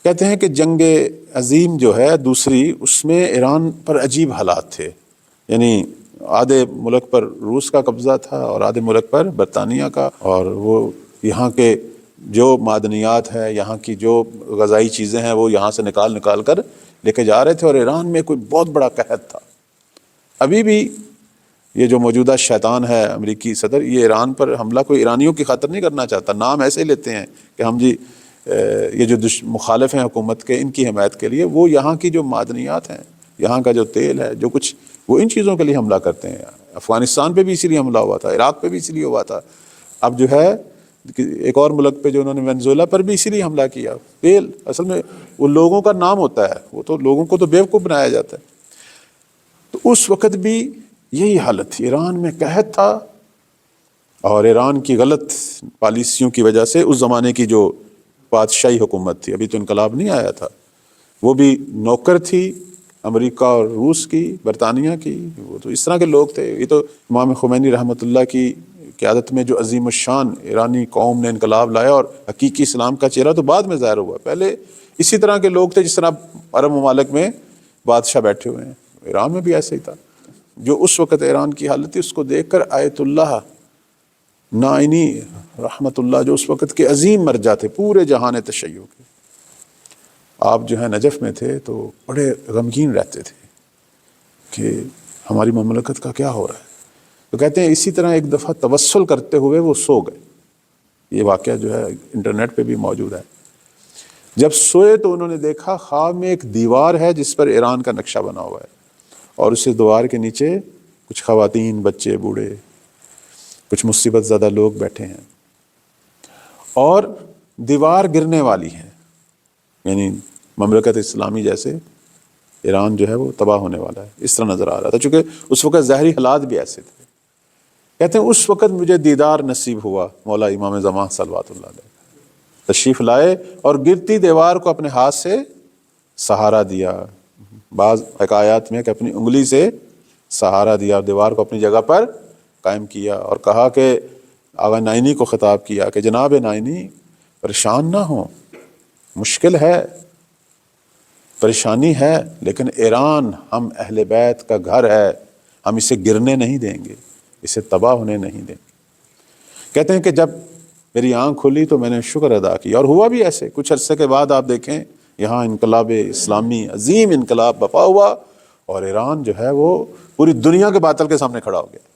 کہتے ہیں کہ جنگ عظیم جو ہے دوسری، اس میں ایران پر عجیب حالات تھے، یعنی آدھے ملک پر روس کا قبضہ تھا اور آدھے ملک پر برطانیہ کا، اور وہ یہاں کے جو معدنیات ہے، یہاں کی جو غذائی چیزیں ہیں وہ یہاں سے نکال کر لے کے جا رہے تھے، اور ایران میں کوئی بہت بڑا قحط تھا۔ ابھی بھی یہ جو موجودہ شیطان ہے امریکی صدر، یہ ایران پر حملہ کوئی ایرانیوں کی خاطر نہیں کرنا چاہتا، نام ایسے لیتے ہیں کہ ہم جی یہ جو مخالف ہیں حکومت کے، ان کی حمایت کے لیے، وہ یہاں کی جو معدنیات ہیں، یہاں کا جو تیل ہے، جو کچھ، وہ ان چیزوں کے لیے حملہ کرتے ہیں۔ افغانستان پہ بھی اسی لیے حملہ ہوا تھا، عراق پہ بھی اسی لیے ہوا تھا، اب جو ہے ایک اور ملک پہ جو انہوں نے وینزویلا پر بھی اسی لیے حملہ کیا۔ تیل اصل میں وہ لوگوں کا نام ہوتا ہے، وہ تو لوگوں کو تو بیوقوف بنایا جاتا ہے۔ تو اس وقت بھی یہی حالت تھی، ایران میں قحط تھا، اور ایران کی غلط پالیسیوں کی وجہ سے اس زمانے کی جو بادشاہی حکومت تھی، ابھی تو انقلاب نہیں آیا تھا، وہ بھی نوکر تھی امریکہ اور روس کی، برطانیہ کی، وہ تو اس طرح کے لوگ تھے۔ یہ تو امام خمینی رحمۃ اللہ کی قیادت میں جو عظیم الشان ایرانی قوم نے انقلاب لایا، اور حقیقی اسلام کا چہرہ تو بعد میں ظاہر ہوا، پہلے اسی طرح کے لوگ تھے جس طرح عرب ممالک میں بادشاہ بیٹھے ہوئے ہیں، ایران میں بھی ایسے ہی تھا۔ جو اس وقت ایران کی حالت تھی، اس کو دیکھ کر آیت اللہ نائینی رحمۃ اللہ، جو اس وقت کے عظیم مرجع تھے پورے جہان تشیع کے، آپ جو ہے نجف میں تھے تو بڑے غمگین رہتے تھے کہ ہماری مملکت کا کیا ہو رہا ہے۔ تو کہتے ہیں اسی طرح ایک دفعہ توسل کرتے ہوئے وہ سو گئے، یہ واقعہ جو ہے انٹرنیٹ پہ بھی موجود ہے۔ جب سوئے تو انہوں نے دیکھا خواب میں ایک دیوار ہے جس پر ایران کا نقشہ بنا ہوا ہے، اور اس دیوار کے نیچے کچھ خواتین، بچے، بوڑھے، کچھ مصیبت زدہ لوگ بیٹھے ہیں، اور دیوار گرنے والی ہے، یعنی مملکت اسلامی جیسے ایران جو ہے وہ تباہ ہونے والا ہے، اس طرح نظر آ رہا تھا، چونکہ اس وقت ظاہری حالات بھی ایسے تھے۔ کہتے ہیں اس وقت مجھے دیدار نصیب ہوا مولا امام زمان صلوات اللہ علیہ، تشریف لائے اور گرتی دیوار کو اپنے ہاتھ سے سہارا دیا، بعض حکایات میں کہ اپنی انگلی سے سہارا دیا اور دیوار کو اپنی جگہ پر قائم کیا، اور کہا کہ آغا نائینی کو خطاب کیا کہ جناب نائینی پریشان نہ ہوں، مشکل ہے، پریشانی ہے، لیکن ایران ہم اہل بیت کا گھر ہے، ہم اسے گرنے نہیں دیں گے، اسے تباہ ہونے نہیں دیں گے۔ کہتے ہیں کہ جب میری آنکھ کھلی تو میں نے شکر ادا کیا، اور ہوا بھی ایسے۔ کچھ عرصے کے بعد آپ دیکھیں یہاں انقلاب اسلامی عظیم انقلاب بپا ہوا، اور ایران جو ہے وہ پوری دنیا کے باطل کے سامنے کھڑا ہو گیا۔